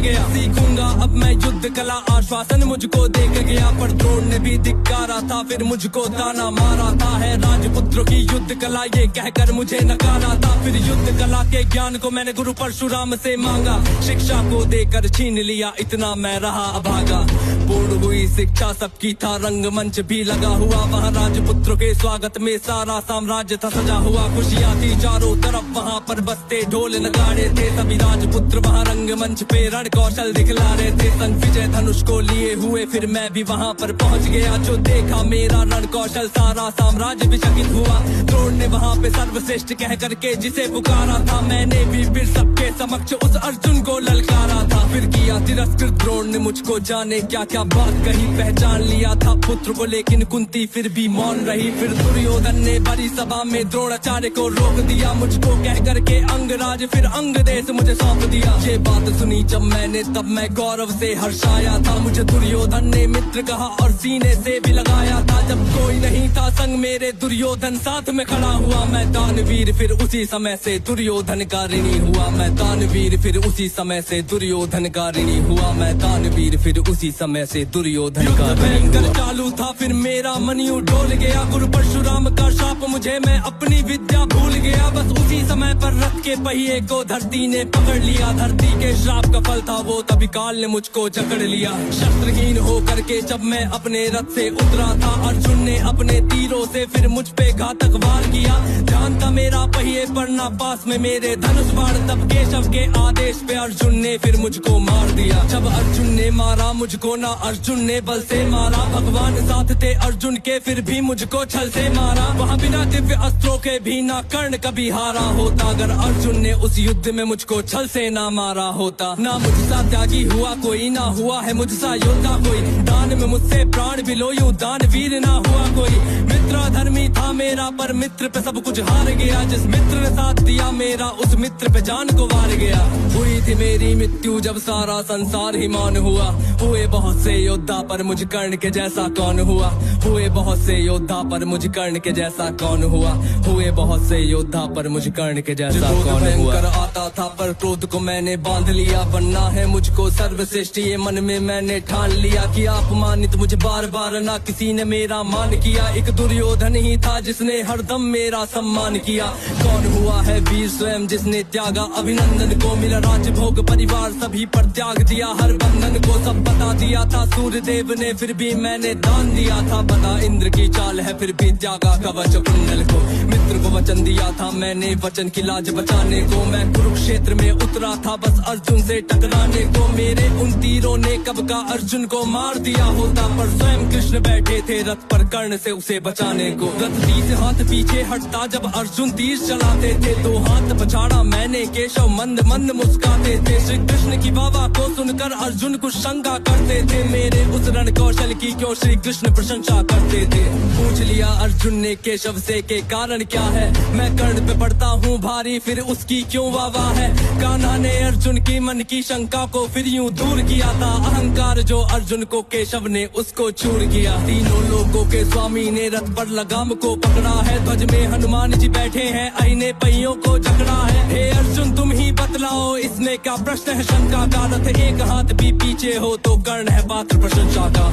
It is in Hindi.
गया। सीखूंगा अब मैं युद्ध कला, आश्वासन मुझको देकर गया। पर द्रोण ने भी धिक्कारा था, फिर मुझको ताना मारा था। है राजपुत्रों की युद्ध कला, ये कहकर मुझे नकारा था। फिर युद्ध कला के ज्ञान को मैंने गुरु परशुराम से मांगा। शिक्षा को देकर छीन लिया, इतना मैं रहा अभागा। पूर्ण हुई शिक्षा सबकी था, रंगमंच भी लगा हुआ। वहाँ राजपुत्रों के स्वागत में सारा साम्राज्य था सजा हुआ। खुशियाँ थी चारों तरफ, वहाँ पर बजते ढोल नगाड़े थे। सभी राजपुत्र वहाँ रंगमंच पे रण कौशल दिखला रहे थे। संग विजय धनुष को लिए हुए फिर मैं भी वहाँ पर पहुँच गया। जो देखा मेरा रण कौशल, सारा साम्राज्य विचकित हुआ। द्रोण ने वहाँ पे सर्वश्रेष्ठ कह करके जिसे पुकारा था, मैंने भी फिर सबके समक्ष उस अर्जुन को ललकारा था। फिर किया तिरस्कृत द्रोण ने मुझको, जाने क्या क्या बात कही। पहचान लिया था पुत्र को, लेकिन कुंती फिर भी मौन रही। फिर दुर्योधन ने बड़ी सभा में द्रोणाचार्य को रोक दिया। मुझको कह करके अंगराज फिर अंग देश मुझे सौंप दिया। ये बात सुनी जब मैंने, तब मैं गौरव से हर्षाया था। मुझे दुर्योधन ने मित्र कहा और सीने से भी लगाया था। जब कोई नहीं था संग मेरे, दुर्योधन साथ में खड़ा हुआ। मैं दानवीर फिर उसी समय से दुर्योधन का ऋणी हुआ। मैं दानवीर फिर उसी समय से दुर्योधन का ऋणी हुआ। मैं दानवीर फिर उसी समय से दुर्योधन का ऋणी हुआ। चालू था फिर मेरा मन यूं डोल गया। गुरु परशुराम का शाप मुझे, मैं अपनी विद्या भूल गया। बस उसी समय पर रथ के पहिए को धरती ने पकड़ लिया। धरती के श्राप का फल था वो, तभी काल ने मुझको जकड़ लिया। शस्त्रहीन हो करके जब मैं अपने रथ से उतरा था, अर्जुन ने अपने तीरों से फिर मुझ पे घातक वार किया। ध्यान था मेरा पहिए पर ना पास में मेरे धनुष बाण, तब केशव के आदेश पे अर्जुन ने फिर मुझको मार दिया। जब अर्जुन ने मारा मुझको, ना अर्जुन ने बल से मारा, भगवान साथ थे अर्जुन के, फिर भी मुझको छल से मारा। वहाँ बिना दिव्य अस्त्रों के भी ना कर्ण कभी हारा होता। अगर अर्जुन ने उस युद्ध में मुझको छल से ना मारा होता। ना मुझसा त्यागी हुआ कोई, ना हुआ है मुझसा योद्धा कोई। दान में मुझसे प्राण भी लो, यूं दानवीर ना हुआ कोई। मित्र धर्मी था मेरा, पर मित्र पे सब कुछ हार गया। जिस मित्र ने साथ दिया मेरा, उस मित्र पे जान को वार गया। हुई थी मेरी मृत्यु जब सारा संसार ही मौन हुआ। हुए बहुत से योद्धा, पर मुझ कर्ण के जैसा कौन हुआ। हुए बहुत से योद्धा, पर मुझ कर्ण के जैसा कौन हुआ। हुए बहुत से योद्धा, पर मुझ कर्ण के जैसा कौन हुआ। आता था पर क्रोध को मैंने बांध लिया। बनना है मुझको सर्वश्रेष्ठ, ये मन में मैंने ठान लिया। कि अपमानित मुझे बार बार ना किसी ने मेरा मान किया। एक दुर्योधन ही था जिसने हरदम मेरा सम्मान किया। कौन हुआ है वीर स्वयं जिसने त्यागा अभिनंदन को। मिला राज्य भोग परिवार सभी पर त्याग दिया। हर बंधन को सब बता दिया था सूर्य देव ने, फिर भी मैंने दान दिया था। बता इंद्र की चाल है, फिर भी त्यागा कवच कुंडल को। मित्र को वचन दिया था मैंने, वचन की लाज बचाने को। मैं कुरुक्षेत्र में उतरा था बस अर्जुन से टकराने को। मेरे उन तीरों ने कब का अर्जुन को मार दिया होता, पर स्वयं कृष्ण बैठे थे रथ पर कर्ण से उसे बचाने को। रथ 20 हाथ पीछे हटता जब अर्जुन तीर चलाते थे। 2 हाथ पछाड़ा मैंने, केशव मंद मंद मुस्काते थे। श्री कृष्ण की वाह को सुनकर अर्जुन कुछ शंका करते थे। मेरे उस रण कौशल की क्यों श्री कृष्ण प्रशंसा करते थे। पूछ लिया अर्जुन ने केशव से के कारण क्या है। मैं कर्ण पे पड़ता हूँ भारी, फिर उसकी क्यों वाह है। कान्हा ने अर्जुन की मन की शंका को फिर यूं दूर किया था। अहंकार जो अर्जुन को केशव ने उसको चूर किया। तीनों लोगों के स्वामी ने रथ पर लगाम को पकड़ा है। ध्वज में हनुमान जी बैठे हैं, अहिने पहियों को जकड़ा है। हे अर्जुन तुम ही बतलाओ, इसमें क्या प्रश्न है शंका का। रथ एक हाथ भी पीछे हो तो कर्ण है पात्र प्रशंसा का।